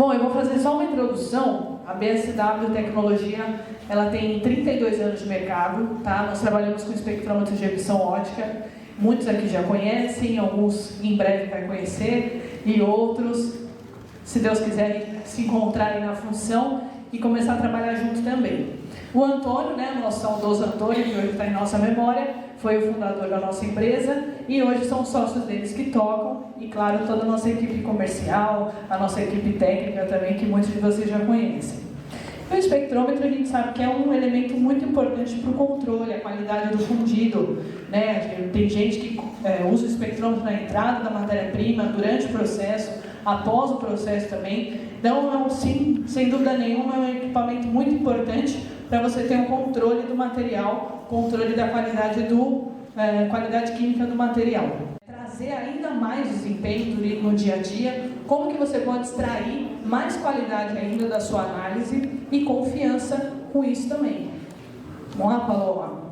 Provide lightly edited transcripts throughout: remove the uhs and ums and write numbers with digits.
Bom, eu vou fazer só uma introdução. A BSW Tecnologia, ela tem 32 anos de mercado, tá? Nós trabalhamos com espectrômetros de emissão ótica. Muitos aqui já conhecem, alguns em breve vai conhecer, e outros, se Deus quiser, se encontrarem na função e começar a trabalhar junto também. O Antônio, né, o nosso saudoso Antônio, que hoje está em nossa memória, foi o fundador da nossa empresa e hoje são sócios deles que tocam e, claro, toda a nossa equipe comercial, a nossa equipe técnica também, que muitos de vocês já conhecem. O espectrômetro, a gente sabe que é um elemento muito importante para o controle, a qualidade do fundido, né? Tem gente que usa o espectrômetro na entrada da matéria-prima, durante o processo, após o processo também. Então, sim, sem dúvida nenhuma, é um equipamento muito importante para você ter um controle do material, controle da qualidade qualidade química do material. Trazer ainda mais desempenho no dia a dia, como que você pode extrair mais qualidade ainda da sua análise e confiança com isso também. Vamos lá, Paloma?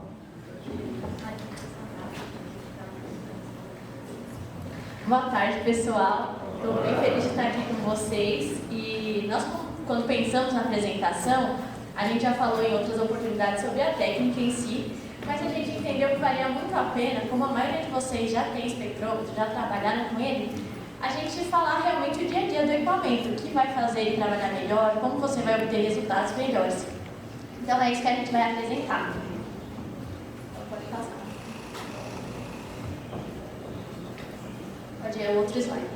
Boa tarde, pessoal. Estou bem feliz de estar aqui com vocês. E nós, quando pensamos na apresentação, a gente já falou em outras oportunidades sobre a técnica em si, mas a gente entendeu que valia muito a pena, como a maioria de vocês já tem espectrômetro, já trabalharam com ele, a gente falar realmente o dia a dia do equipamento, o que vai fazer ele trabalhar melhor, como você vai obter resultados melhores. Então é isso que a gente vai apresentar. Então, pode passar. Pode ir ao outro slide.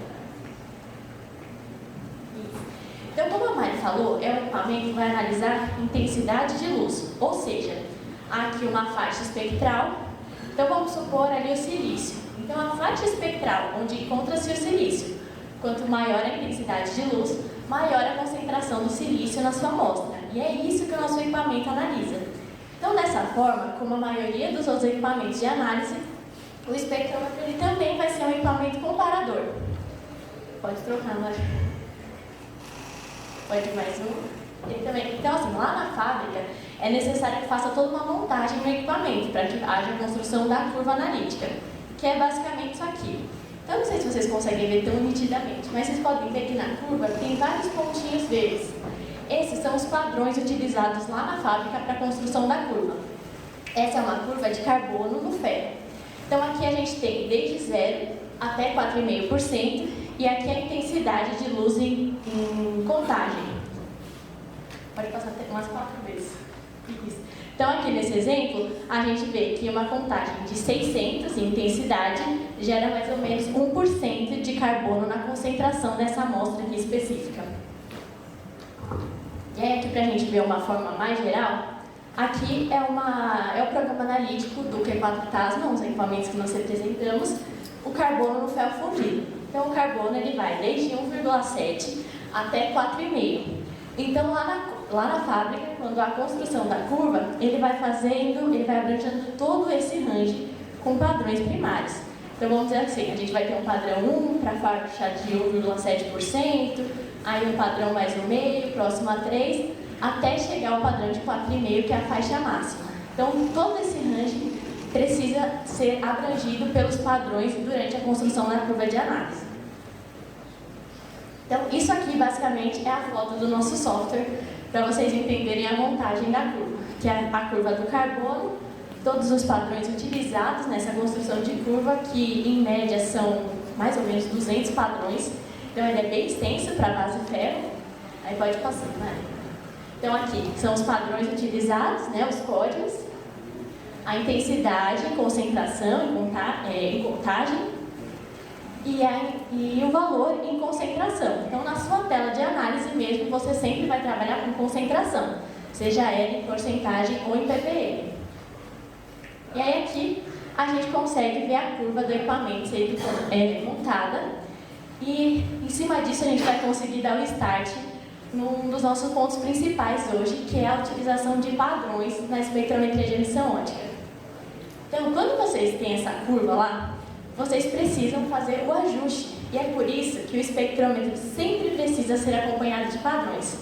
Então, como a Mari falou, é um equipamento que vai analisar intensidade de luz, ou seja, há aqui uma faixa espectral. Então, vamos supor ali o silício. Então, a faixa espectral, onde encontra-se o silício, quanto maior a intensidade de luz, maior a concentração do silício na sua amostra. E é isso que o nosso equipamento analisa. Então, dessa forma, como a maioria dos outros equipamentos de análise, o espectrômetro ele também vai ser um equipamento comparador. Pode trocar, Mari. Pode mais um. Ele também. Então, assim, lá na fábrica, é necessário que faça toda uma montagem no equipamento para que haja a construção da curva analítica, que é basicamente isso aqui. Então, não sei se vocês conseguem ver tão nitidamente, mas vocês podem ver que na curva tem vários pontinhos verdes. Esses são os padrões utilizados lá na fábrica para a construção da curva. Essa é uma curva de carbono no ferro. Então, aqui a gente tem desde 0 até 4,5%, e aqui a intensidade de luz em contagem. Pode passar até umas 4 vezes. Isso. Então, aqui nesse exemplo, a gente vê que uma contagem de 600 em intensidade gera mais ou menos 1% de carbono na concentração dessa amostra aqui específica. E aí, aqui para a gente ver uma forma mais geral, aqui é o programa analítico do Q4 TASMA, os equipamentos que nós representamos, o carbono no ferro fundido. Então, o carbono ele vai desde 1,7 até 4,5. Então, lá na fábrica, quando a construção da curva, ele vai abrangendo todo esse range com padrões primários. Então, vamos dizer assim, a gente vai ter um padrão 1 para a faixa de 1,7%, aí um padrão mais 1,5%, próximo a 3%, até chegar ao padrão de 4,5%, que é a faixa máxima. Então, todo esse range precisa ser abrangido pelos padrões durante a construção da curva de análise. Então, isso aqui basicamente é a foto do nosso software, para vocês entenderem a montagem da curva, que é a curva do carbono, todos os padrões utilizados nessa construção de curva, que em média são mais ou menos 200 padrões, então ele é bem extenso para a base ferro. Aí pode passar, né? Então aqui são os padrões utilizados, né, os códigos, a intensidade, concentração em contagem e o valor em concentração. Então, na sua tela de análise mesmo, você sempre vai trabalhar com concentração, seja ela em porcentagem ou em ppm. E aí aqui a gente consegue ver a curva do equipamento sendo montada e em cima disso a gente vai conseguir dar o start num dos nossos pontos principais hoje, que é a utilização de padrões na espectrometria de emissão ótica. Então, quando vocês têm essa curva lá, vocês precisam fazer o ajuste. E é por isso que o espectrômetro sempre precisa ser acompanhado de padrões.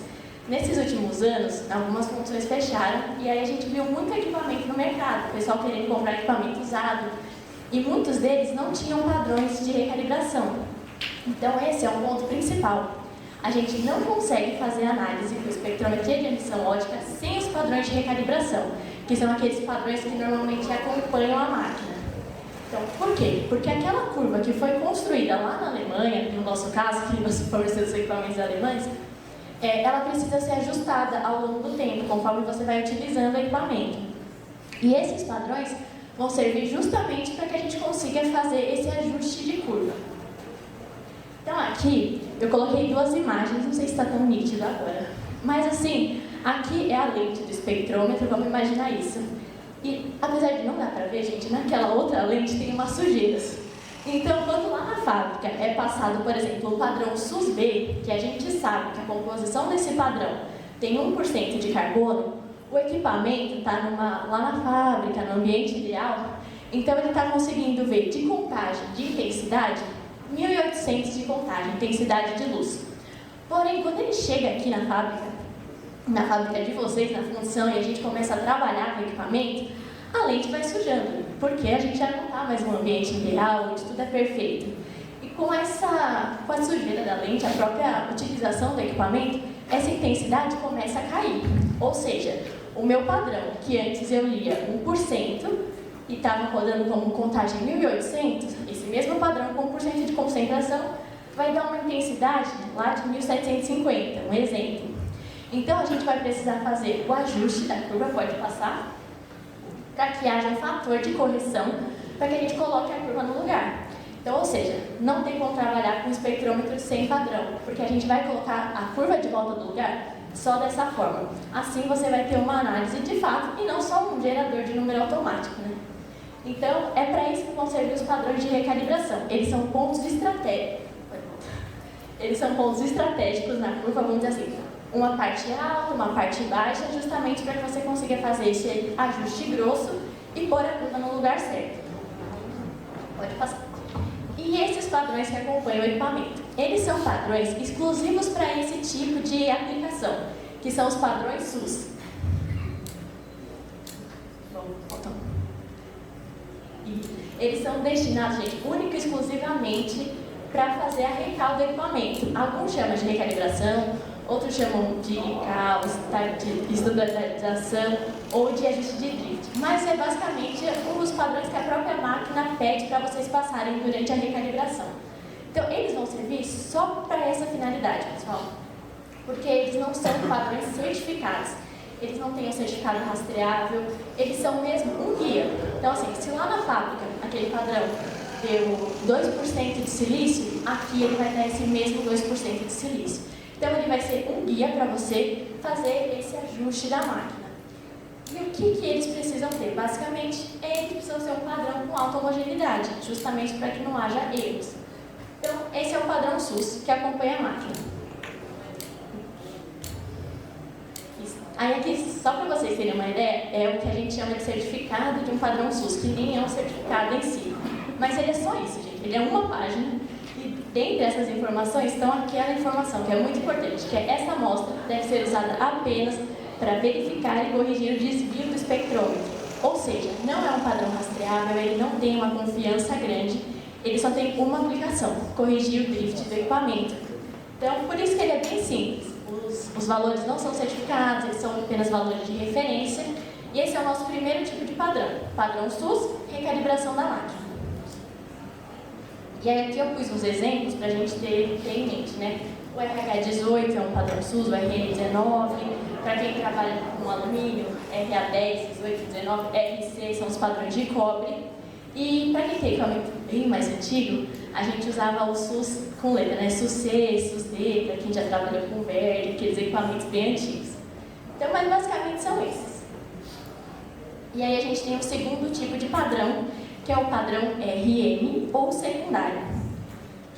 Nesses últimos anos, algumas funções fecharam e aí a gente viu muito equipamento no mercado, o pessoal querendo comprar equipamento usado. E muitos deles não tinham padrões de recalibração. Então, esse é um ponto principal. a gente não consegue fazer análise com espectrometria de emissão ótica sem os padrões de recalibração, que são aqueles padrões que normalmente acompanham a máquina. Então, por quê? Porque aquela curva que foi construída lá na Alemanha, no nosso caso, que nós fornecemos equipamentos alemães, ela precisa ser ajustada ao longo do tempo, conforme você vai utilizando o equipamento. E esses padrões vão servir justamente para que a gente consiga fazer esse ajuste de curva. Então aqui, eu coloquei duas imagens, não sei se está tão nítido agora. Mas assim, aqui é a lente do espectrômetro, vamos imaginar isso. E apesar de não dar para ver, gente, naquela outra lente tem umas sujeiras. Então, quando lá na fábrica é passado, por exemplo, o padrão SUS-B, que a gente sabe que a composição desse padrão tem 1% de carbono, o equipamento está lá na fábrica, no ambiente ideal, então ele está conseguindo ver de contagem de intensidade 1.800 de contagem, intensidade de luz. Porém, quando ele chega aqui na fábrica de vocês, na função, e a gente começa a trabalhar com o equipamento, a lente vai sujando, porque a gente já não está mais no ambiente ideal, onde tudo é perfeito. E com a sujeira da lente, a própria utilização do equipamento, essa intensidade começa a cair. Ou seja, o meu padrão, que antes eu lia 1% e estava rodando como contagem 1.800, esse mesmo padrão com 1% de concentração vai dar uma intensidade lá de 1.750, um exemplo. Então, a gente vai precisar fazer o ajuste da curva, pode passar, para que haja um fator de correção, para que a gente coloque a curva no lugar. Então, ou seja, não tem como trabalhar com espectrômetro sem padrão, porque a gente vai colocar a curva de volta do lugar só dessa forma. Assim, você vai ter uma análise de fato e não só um gerador de número automático, né? Então, é para isso que vão servir os padrões de recalibração. Eles são pontos estratégicos na curva, vamos dizer assim, uma parte alta, uma parte baixa, justamente para que você consiga fazer esse ajuste grosso e pôr a curva no lugar certo. Pode passar. E esses padrões que acompanham o equipamento, eles são padrões exclusivos para esse tipo de aplicação, que são os padrões SUS. Eles são destinados, gente, única e exclusivamente para fazer a recal do equipamento. Alguns chamam de recalibração, outros chamam de caos, de estandarização ou de ajuste de drift. Mas é basicamente um dos padrões que a própria máquina pede para vocês passarem durante a recalibração. Então, eles vão servir só para essa finalidade, pessoal. Porque eles não são padrões certificados. Eles não têm um certificado rastreável, eles são mesmo um guia. Então, assim, se lá na fábrica, aquele padrão deu 2% de silício, aqui ele vai dar esse mesmo 2% de silício. Então, ele vai ser um guia para você fazer esse ajuste da máquina. E o que eles precisam ter? Basicamente, eles precisam ser um padrão com alta homogeneidade, justamente para que não haja erros. Então, esse é o padrão SUS, que acompanha a máquina. Aí aqui, só para vocês terem uma ideia, é o que a gente chama de certificado de um padrão SUS, que nem é um certificado em si. Mas ele é só isso, gente. Ele é uma página e dentre essas informações estão aquela informação que é muito importante, que é essa amostra deve ser usada apenas para verificar e corrigir o desvio do espectrômetro. Ou seja, não é um padrão rastreável, ele não tem uma confiança grande, ele só tem uma aplicação, corrigir o drift do equipamento. Então, por isso que ele é bem simples. Os valores não são certificados, eles são apenas valores de referência. E esse é o nosso primeiro tipo de padrão. Padrão SUS, recalibração da máquina. E aí aqui eu pus uns exemplos para a gente ter em mente, né? O RH18 é um padrão SUS, o RN19, para quem trabalha com alumínio, RA10, 18, 19, RC são os padrões de cobre. E para quem tem equipamento bem mais antigo, a gente usava o SUS com letra, né? SUS-C, SUS-D, para quem já trabalhou com verde, aqueles equipamentos bem antigos. Então, mas basicamente são esses. E aí a gente tem o segundo tipo de padrão, que é o padrão RM ou secundário,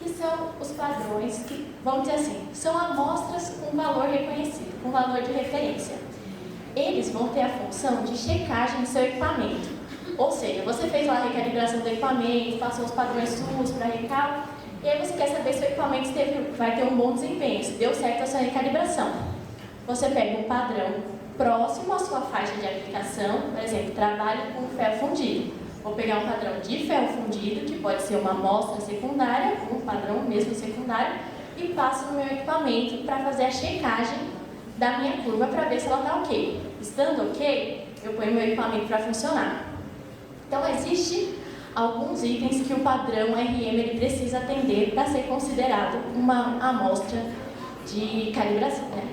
que são os padrões que, vamos dizer assim, são amostras com valor reconhecido, com valor de referência. Eles vão ter a função de checagem do seu equipamento. Ou seja, você fez lá a recalibração do equipamento, passou os padrões SUS para recal, e aí você quer saber se o equipamento vai ter um bom desempenho, se deu certo a sua recalibração. Você pega um padrão próximo à sua faixa de aplicação, por exemplo, trabalho com ferro fundido. Vou pegar um padrão de ferro fundido, que pode ser uma amostra secundária, um padrão mesmo secundário, e passo no meu equipamento para fazer a checagem da minha curva para ver se ela está ok. Estando ok, eu ponho meu equipamento para funcionar. Então, existe alguns itens que o padrão RM ele precisa atender para ser considerado uma amostra de calibração, né?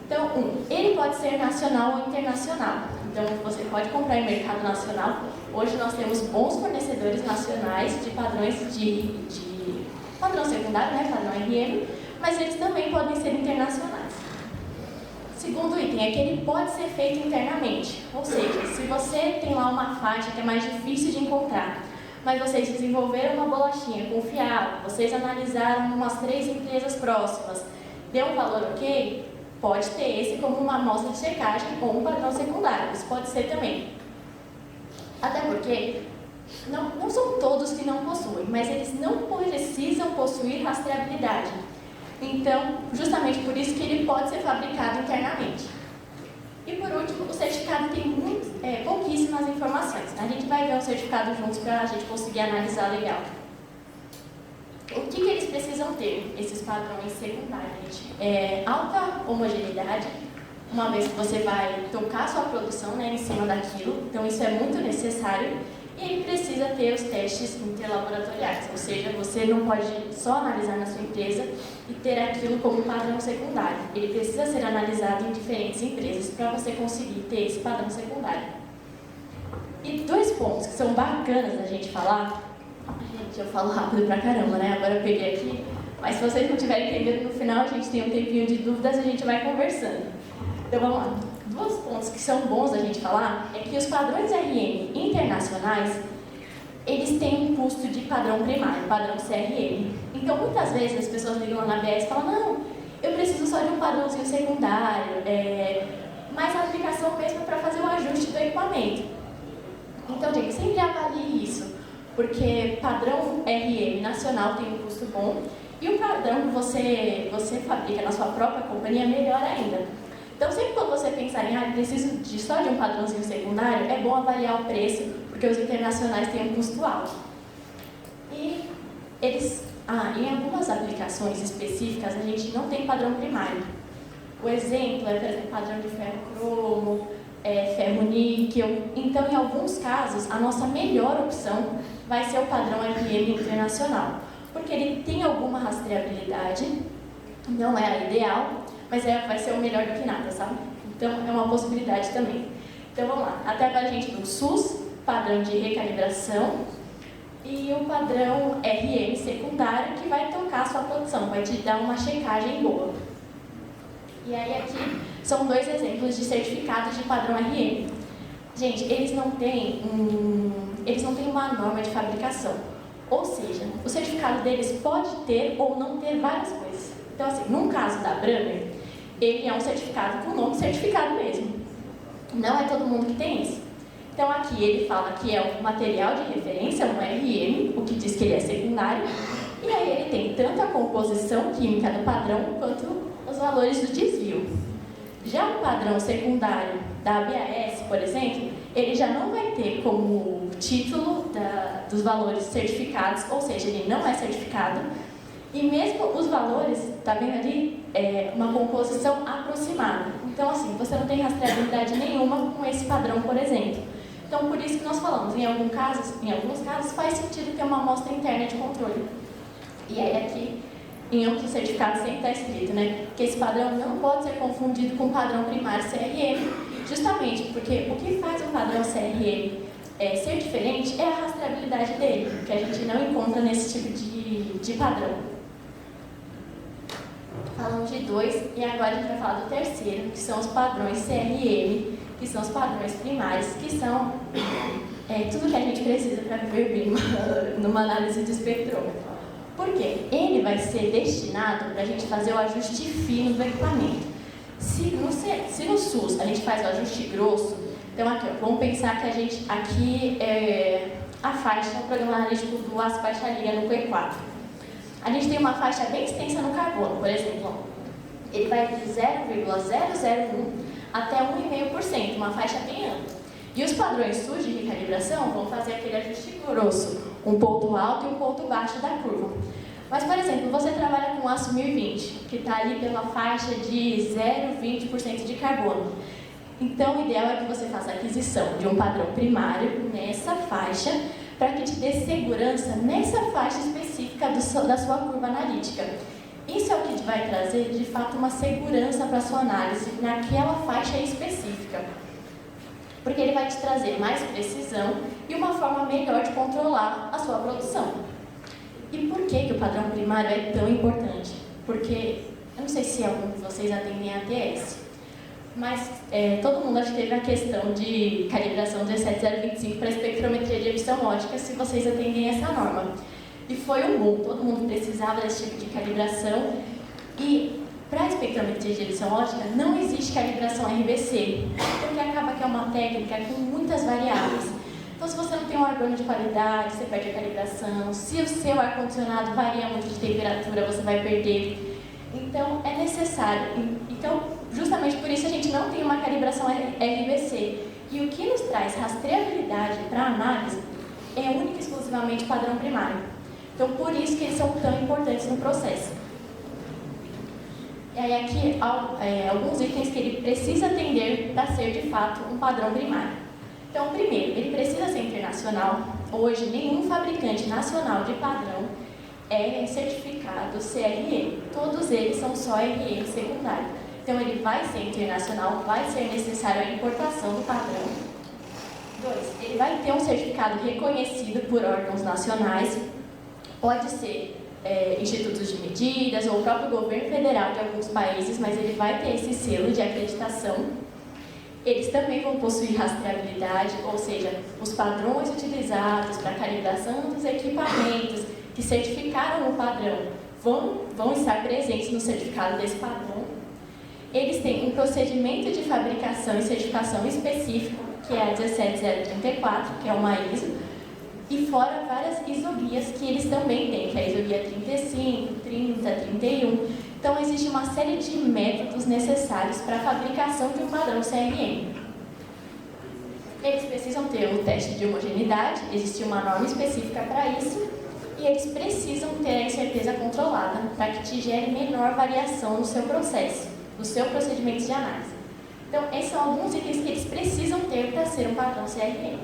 Então, ele pode ser nacional ou internacional. Então, você pode comprar em mercado nacional. Hoje nós temos bons fornecedores nacionais de padrões de padrão secundário, né, padrão RM, mas eles também podem ser internacionais. Segundo item é que ele pode ser feito internamente, ou seja, se você tem lá uma faixa que é mais difícil de encontrar, mas vocês desenvolveram uma bolachinha confiável, vocês analisaram umas 3 empresas próximas, deu um valor ok, pode ter esse como uma amostra de checagem ou um padrão secundário, isso pode ser também. Até porque não são todos que não possuem, mas eles não precisam possuir rastreabilidade. Então, justamente por isso que ele pode ser fabricado internamente. E por último, o certificado tem pouquíssimas informações. A gente vai ver o certificado juntos para a gente conseguir analisar legal. O que eles precisam ter, esses padrões secundários? Alta homogeneidade, uma vez que você vai tocar sua produção, né, em cima daquilo, então isso é muito necessário. E ele precisa ter os testes interlaboratoriais, ou seja, você não pode só analisar na sua empresa e ter aquilo como padrão secundário. Ele precisa ser analisado em diferentes empresas para você conseguir ter esse padrão secundário. E 2 pontos que são bacanas da gente falar. Gente, eu falo rápido pra caramba, né? Agora eu peguei aqui. Mas se vocês não estiverem entendendo, no final a gente tem um tempinho de dúvidas e a gente vai conversando. Então vamos lá. 2 pontos que são bons a gente falar é que os padrões RM internacionais, eles têm um custo de padrão primário, padrão CRM. Então, muitas vezes as pessoas ligam lá na ABS e falam, não, eu preciso só de um padrãozinho secundário, mas a aplicação mesmo é para fazer o ajuste do equipamento. Então, gente, sempre avalie isso, porque padrão RM nacional tem um custo bom e o padrão que você fabrica na sua própria companhia é melhor ainda. Então, sempre quando você pensar em preciso só de um padrãozinho secundário, é bom avaliar o preço, porque os internacionais têm um custo alto. E eles, em algumas aplicações específicas, a gente não tem padrão primário. O exemplo é, por exemplo, padrão de ferro cromo, ferro níquel. Então, em alguns casos, a nossa melhor opção vai ser o padrão RM internacional, porque ele tem alguma rastreabilidade, não é a ideal, mas vai ser o melhor do que nada, sabe? Então, é uma possibilidade também. Então, vamos lá. Até agora a gente viu o SUS, padrão de recalibração, e o padrão RM secundário, que vai tocar a sua produção, vai te dar uma checagem boa. E aí, aqui, são 2 exemplos de certificados de padrão RM. Gente, eles não têm uma norma de fabricação. Ou seja, o certificado deles pode ter ou não ter várias coisas. Então, assim, num caso da Brahmer, ele é um certificado com o nome certificado mesmo. Não é todo mundo que tem isso. Então, aqui ele fala que é um material de referência, um RM, o que diz que ele é secundário. E aí ele tem tanto a composição química do padrão, quanto os valores do desvio. Já o padrão secundário da ABAS, por exemplo, ele já não vai ter como título dos valores certificados, ou seja, ele não é certificado. E mesmo os valores, tá vendo ali, uma composição aproximada. Então, assim, você não tem rastreabilidade nenhuma com esse padrão, por exemplo. Então, por isso que nós falamos, em alguns casos faz sentido ter uma amostra interna de controle. E aí aqui, em ambos os certificados sempre está escrito, né, que esse padrão não pode ser confundido com o padrão primário CRM, justamente porque o que faz o padrão CRM ser diferente é a rastreabilidade dele, que a gente não encontra nesse tipo de padrão. Falamos de 2 e agora a gente vai falar do terceiro, que são os padrões CRM, que são os padrões primários, que são tudo que a gente precisa para viver bem numa análise de espectrômetro. Por quê? Ele vai ser destinado para a gente fazer o ajuste fino do equipamento. Se no SUS a gente faz o ajuste grosso, então aqui, ó, vamos pensar que a gente, aqui a faixa, o programa analítico do aço baixa liga no Q4. A gente tem uma faixa bem extensa no carbono, por exemplo, ó, ele vai de 0,001 até 1,5%, uma faixa bem ampla. E os padrões SUS de recalibração vão fazer aquele ajuste grosso, um ponto alto e um ponto baixo da curva. Mas, por exemplo, você trabalha com aço 1020, que está ali pela faixa de 0,20% de carbono. Então, o ideal é que você faça a aquisição de um padrão primário nessa faixa, para que te dê segurança nessa faixa específica da sua curva analítica. Isso é o que vai trazer, de fato, uma segurança para a sua análise naquela faixa específica. Porque ele vai te trazer mais precisão e uma forma melhor de controlar a sua produção. E por que o padrão primário é tão importante? Porque, eu não sei se algum de vocês atendem a ATS, mas todo mundo acho que teve a questão de calibração 17025 para espectrometria de emissão ótica, se vocês atendem essa norma. E foi um boom, todo mundo precisava desse tipo de calibração. E para a espectrometria de emissão ótica não existe calibração RBC, porque acaba que é uma técnica com muitas variáveis. Então, se você não tem um órgão de qualidade, você perde a calibração. Se o seu ar-condicionado varia muito de temperatura, você vai perder. Então, é necessário. Então, justamente por isso a gente não tem uma calibração RBC. E o que nos traz rastreabilidade para a análise é única e exclusivamente padrão primário. Então, por isso que eles são tão importantes no processo. E aí aqui, alguns itens que ele precisa atender para ser, de fato, um padrão primário. Então, primeiro, ele precisa ser internacional. Hoje, nenhum fabricante nacional de padrão é certificado CRM. Todos eles são só RM secundário. Então, ele vai ser internacional, vai ser necessário a importação do padrão. 2, ele vai ter um certificado reconhecido por órgãos nacionais. Pode ser institutos de medidas ou o próprio governo federal de alguns países, mas ele vai ter esse selo de acreditação. Eles também vão possuir rastreabilidade, ou seja, os padrões utilizados para a calibração dos equipamentos que certificaram o padrão vão estar presentes no certificado desse padrão. Eles têm um procedimento de fabricação e certificação específico, que é a 17034, que é uma ISO, e fora várias isoguias que eles também têm, que é a isoguia 35, 30, 31. Então, existe uma série de métodos necessários para a fabricação de um padrão CRM. Eles precisam ter o teste de homogeneidade, existe uma norma específica para isso, e eles precisam ter a incerteza controlada para que te gere menor variação no seu processo, no seu procedimento de análise. Então, esses são alguns itens que eles precisam ter para ser um padrão CRM.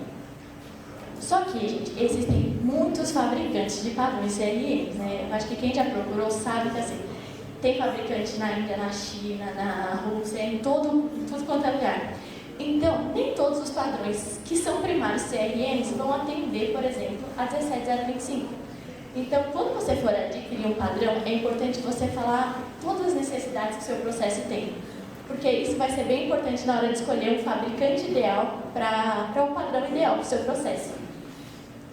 Só que, gente, existem muitos fabricantes de padrões CRM, né? Eu acho que quem já procurou sabe que, assim, tem fabricante na Índia, na China, na Rússia, em tudo quanto é lugar. Então, nem todos os padrões que são primários CRMs vão atender, por exemplo, a 17025. Então, quando você for adquirir um padrão, é importante você falar todas as necessidades que o seu processo tem. Porque isso vai ser bem importante na hora de escolher um fabricante ideal para o padrão ideal para o seu processo.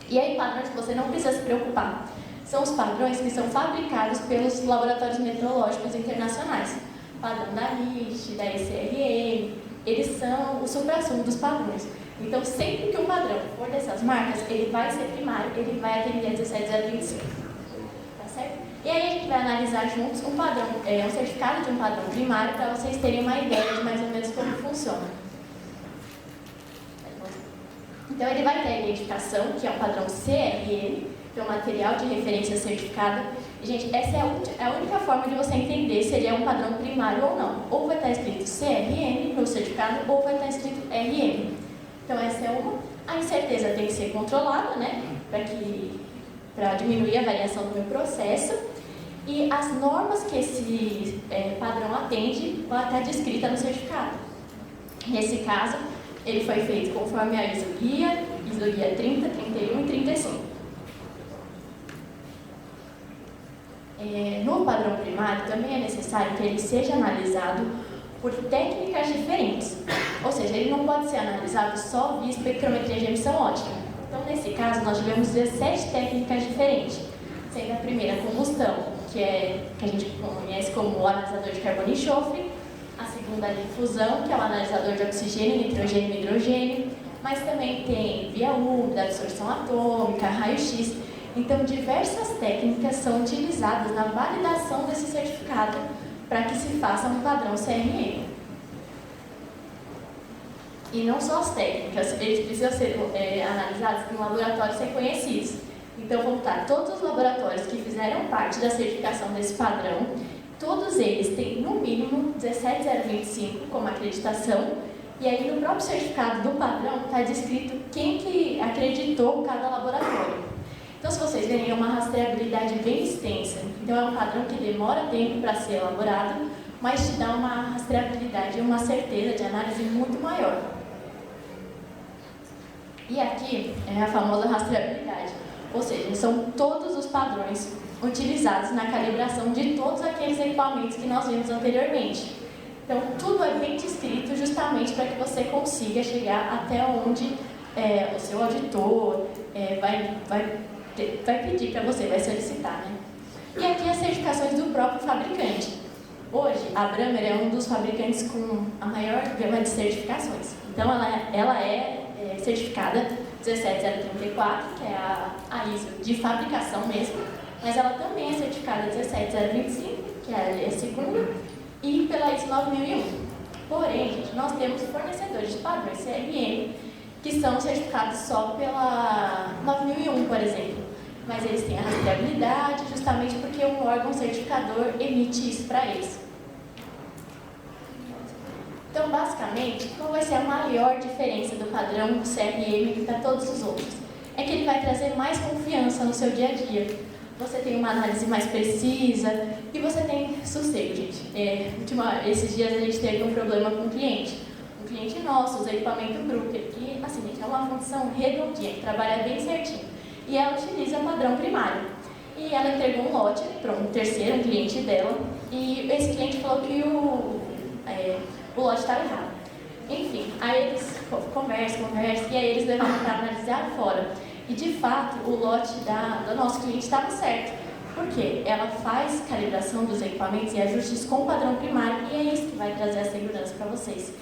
E aí, padrões que você não precisa se preocupar. São os padrões que são fabricados pelos laboratórios metrológicos internacionais. O padrão da NIST, da ECRM, eles são o suprassumo dos padrões. Então, sempre que um padrão for dessas marcas, ele vai ser primário, ele vai atender a 17025. Tá certo? E aí a gente vai analisar juntos um padrão, um certificado de um padrão primário, para vocês terem uma ideia de mais ou menos como funciona. Então, ele vai ter a identificação, que é um padrão CRM, que é um material de referência certificada. E, gente, essa é a única forma de você entender se ele é um padrão primário ou não. Ou vai estar escrito CRM no certificado, ou vai estar escrito RM. Então, essa é uma. A incerteza tem que ser controlada, né? Para diminuir a variação do meu processo. E as normas que esse padrão atende vão estar descritas no certificado. Nesse caso, ele foi feito conforme a isoguia 30, 31 e 35. No padrão primário, também é necessário que ele seja analisado por técnicas diferentes. Ou seja, ele não pode ser analisado só via espectrometria de emissão ótica. Então, nesse caso, nós tivemos 17 técnicas diferentes. Sendo a primeira combustão, que a gente conhece como o analisador de carbono e enxofre. A segunda, a difusão, que é o analisador de oxigênio, nitrogênio e hidrogênio. Mas também tem via úmida, absorção atômica, raio-x. Então, diversas técnicas são utilizadas na validação desse certificado para que se faça um padrão CRM. E não só as técnicas, eles precisam ser analisados em laboratórios reconhecidos. Então, vão estar todos os laboratórios que fizeram parte da certificação desse padrão, todos eles têm, no mínimo, 17025 como acreditação, e aí no próprio certificado do padrão está descrito quem que acreditou cada laboratório. Então, se vocês verem, é uma rastreabilidade bem extensa. Então, é um padrão que demora tempo para ser elaborado, mas te dá uma rastreabilidade e uma certeza de análise muito maior. E aqui é a famosa rastreabilidade, ou seja, são todos os padrões utilizados na calibração de todos aqueles equipamentos que nós vimos anteriormente. Então, tudo é bem descrito justamente para que você consiga chegar até onde o seu auditor vai pedir para você, vai solicitar, né? E aqui as certificações do próprio fabricante. Hoje, a Brammer é um dos fabricantes com a maior gama de certificações. Então, ela é certificada 17034, que é a ISO de fabricação mesmo, mas ela também é certificada 17025, que é a segunda, e pela ISO 9001. Porém, gente, nós temos fornecedores de padrões CRM que são certificados só pela 9001, por exemplo. Mas eles têm a rastreabilidade justamente porque um órgão certificador emite isso para eles. Então, basicamente, qual vai ser a maior diferença do padrão CRM para todos os outros? É que ele vai trazer mais confiança no seu dia a dia. Você tem uma análise mais precisa e você tem sossego, gente. Esses dias a gente teve um problema com um cliente nosso, usa equipamento Brooker, que, assim, gente, é uma função redondinha, que trabalha bem certinho. E ela utiliza padrão primário. E ela entregou um lote para um terceiro, um cliente dela, e esse cliente falou que o lote estava errado. Enfim, aí eles conversam, e aí eles levaram para analisar fora. E, de fato, o lote do nosso cliente estava certo. Por quê? Ela faz calibração dos equipamentos e ajustes com o padrão primário, e é isso que vai trazer a segurança para vocês.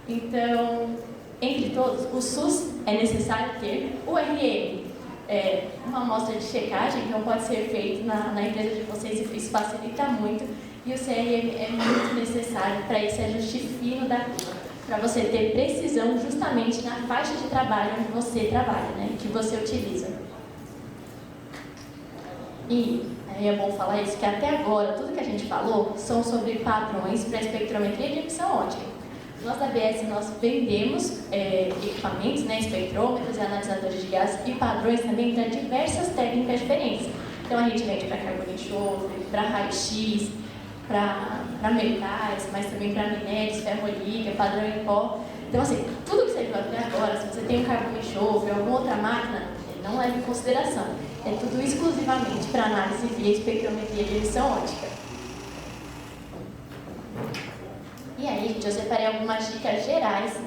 Então, entre todos, o SUS é necessário ter, o RM é uma amostra de checagem, então pode ser feito na empresa de vocês e isso facilita muito, e o CRM é muito necessário para esse ajuste fino da curva, para você ter precisão justamente na faixa de trabalho onde você trabalha, né, que você utiliza. E aí é bom falar isso, que até agora tudo que a gente falou são sobre padrões para espectrometria de emissão óptica. Nós da ABS, nós vendemos equipamentos, né, espectrômetros e analisadores de gases e padrões também para diversas técnicas diferentes. Então, a gente vende para carbono e enxofre, para raio-x, para metais, mas também para minérios, ferro-liga, padrão em pó. Então, assim, tudo que você viu até agora, se você tem um carbono e enxofre ou alguma outra máquina, não leva em consideração. É tudo exclusivamente para análise via espectrometria de emissão óptica. E aí, gente, eu separei algumas dicas gerais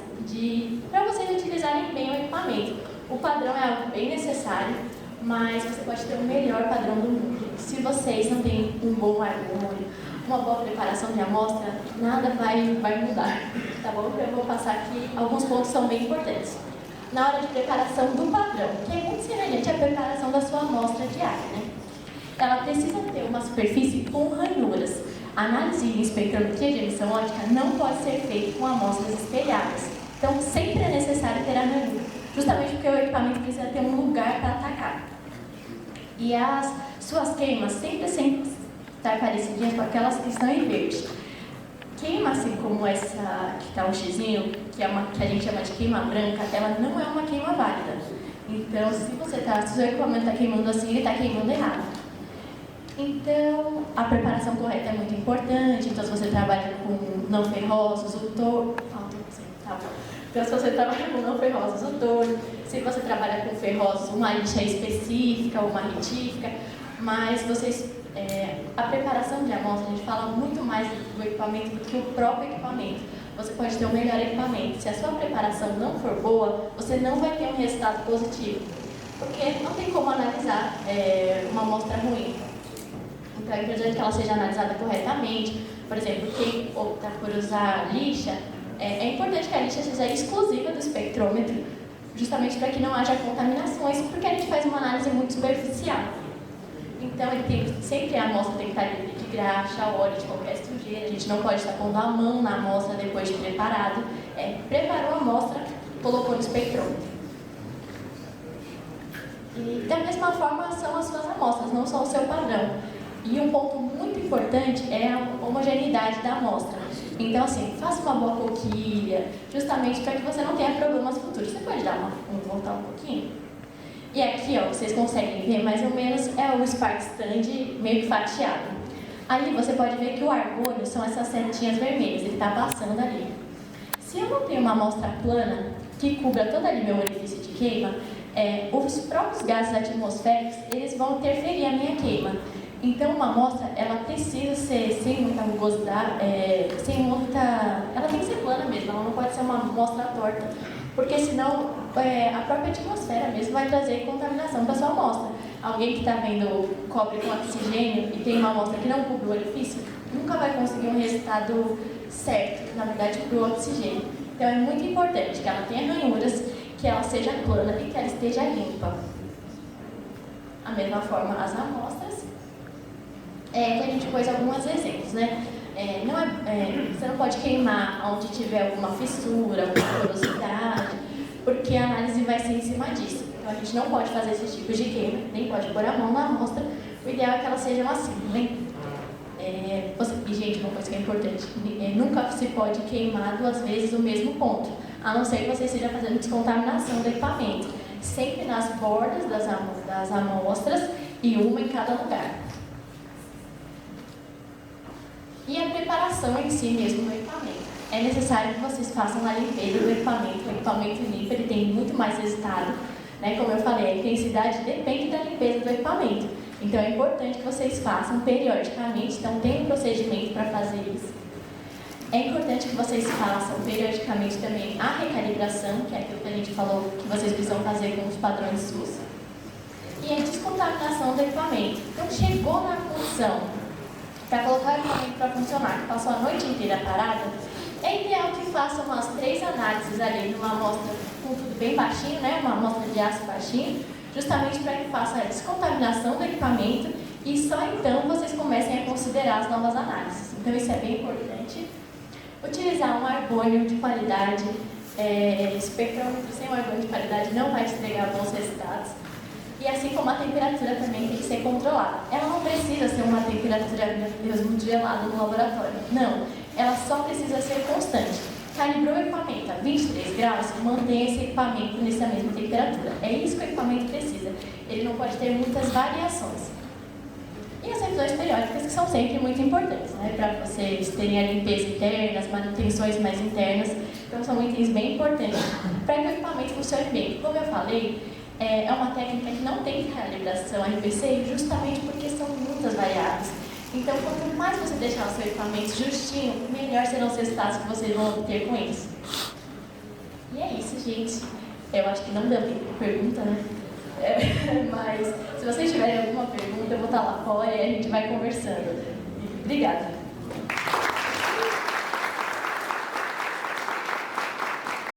para vocês utilizarem bem o equipamento. O padrão é algo bem necessário, mas você pode ter o melhor padrão do mundo. Se vocês não têm um bom argônio, uma boa preparação de amostra, nada vai mudar, tá bom? Eu vou passar aqui alguns pontos que são bem importantes. Na hora de preparação do padrão, que é muito semelhante à preparação da sua amostra diária, né? Ela precisa ter uma superfície com ranhuras. A análise em espectrometria de emissão óptica não pode ser feita com amostras espelhadas. Então, sempre é necessário ter a ranhura, justamente porque o equipamento precisa ter um lugar para atacar. E as suas queimas sempre estar parecidinhas com aquelas que estão em verde. Queima, assim como essa que está um xizinho, que a gente chama de queima branca, ela não é uma queima válida. Então, se o seu equipamento está queimando assim, ele está queimando errado. Então, a preparação correta é muito importante. Então, se você trabalha com não ferrosos, o torno... Então, se você trabalha com não ferrosos, o torno. Se você trabalha com ferrosos, uma lixa específica ou uma retífica. Mas a preparação de amostra, a gente fala muito mais do equipamento do que o próprio equipamento. Você pode ter o melhor equipamento. Se a sua preparação não for boa, você não vai ter um resultado positivo. Porque não tem como analisar uma amostra ruim. Então, é importante que ela seja analisada corretamente. Por exemplo, quem opta por usar lixa, é importante que a lixa seja exclusiva do espectrômetro, justamente para que não haja contaminações, porque a gente faz uma análise muito superficial. Então, sempre a amostra tem que estar livre de graxa, óleo, de qualquer sujeira. A gente não pode estar pondo a mão na amostra depois de preparado. Preparou a amostra, colocou no espectrômetro. E da mesma forma são as suas amostras, não só o seu padrão. E um ponto muito importante é a homogeneidade da amostra. Então, assim, faça uma boa coquilha, justamente para que você não tenha problemas futuros. Você pode voltar um pouquinho? E aqui, ó, vocês conseguem ver mais ou menos, é o Spark Stand meio que fatiado. Ali você pode ver que o argônio são essas setinhas vermelhas, ele está passando ali. Se eu não tenho uma amostra plana que cubra todo ali meu orifício de queima, os próprios gases atmosféricos, eles vão interferir a minha queima. Então, uma amostra, ela precisa ser sem muita rugosidade, ela tem que ser plana mesmo, ela não pode ser uma amostra torta, porque senão a própria atmosfera mesmo vai trazer contaminação para sua amostra. Alguém que está vendo cobre com oxigênio e tem uma amostra que não cobre o orifício, nunca vai conseguir um resultado certo, na verdade, para o oxigênio. Então, é muito importante que ela tenha ranhuras, que ela seja plana e que ela esteja limpa. A mesma forma, as amostras. Que a gente pôs alguns exemplos, né? Você não pode queimar onde tiver alguma fissura, alguma porosidade, porque a análise vai ser em cima disso. Então, a gente não pode fazer esses tipos de queima, nem pode pôr a mão na amostra. O ideal é que elas sejam assim, né? E, gente, uma coisa que é importante, nunca se pode queimar 2 vezes o mesmo ponto, a não ser que você esteja fazendo descontaminação do equipamento. Sempre nas bordas das amostras e uma em cada lugar. E a preparação em si mesmo do equipamento. É necessário que vocês façam a limpeza do equipamento. O equipamento limpo ele tem muito mais resultado. Né? Como eu falei, a intensidade depende da limpeza do equipamento. Então é importante que vocês façam periodicamente. Então tem um procedimento para fazer isso. É importante que vocês façam periodicamente também a recalibração, que é aquilo que a gente falou que vocês precisam fazer com os padrões SUS. E a descontaminação do equipamento. Então chegou na função, para colocar o equipamento para funcionar, que passou a noite inteira parada, é ideal que faça umas 3 análises ali numa amostra com tudo bem baixinho, né? Uma amostra de ácido baixinho, justamente para que faça a descontaminação do equipamento e só então vocês comecem a considerar as novas análises. Então isso é bem importante. Utilizar um argônio de qualidade, espectrômetro sem um argônio de qualidade não vai te entregar bons resultados. E assim como a temperatura também tem que ser controlada. Ela não precisa ser uma temperatura, meu Deus, muito gelada no laboratório. Não, ela só precisa ser constante. Calibrou o equipamento a 23 graus, mantenha esse equipamento nessa mesma temperatura. É isso que o equipamento precisa. Ele não pode ter muitas variações. E as revisões periódicas, que são sempre muito importantes, né? Para vocês terem a limpeza interna, as manutenções mais internas. Então, são itens bem importantes para que o equipamento funcione bem. Como eu falei, é uma técnica que não tem calibração RPC justamente porque são muitas variáveis. Então, quanto mais você deixar o seu equipamento justinho, melhor serão os resultados que vocês vão obter com isso. E é isso, gente. Eu acho que não deu pergunta, né? Mas, se vocês tiverem alguma pergunta, eu vou estar lá fora e a gente vai conversando. Obrigada.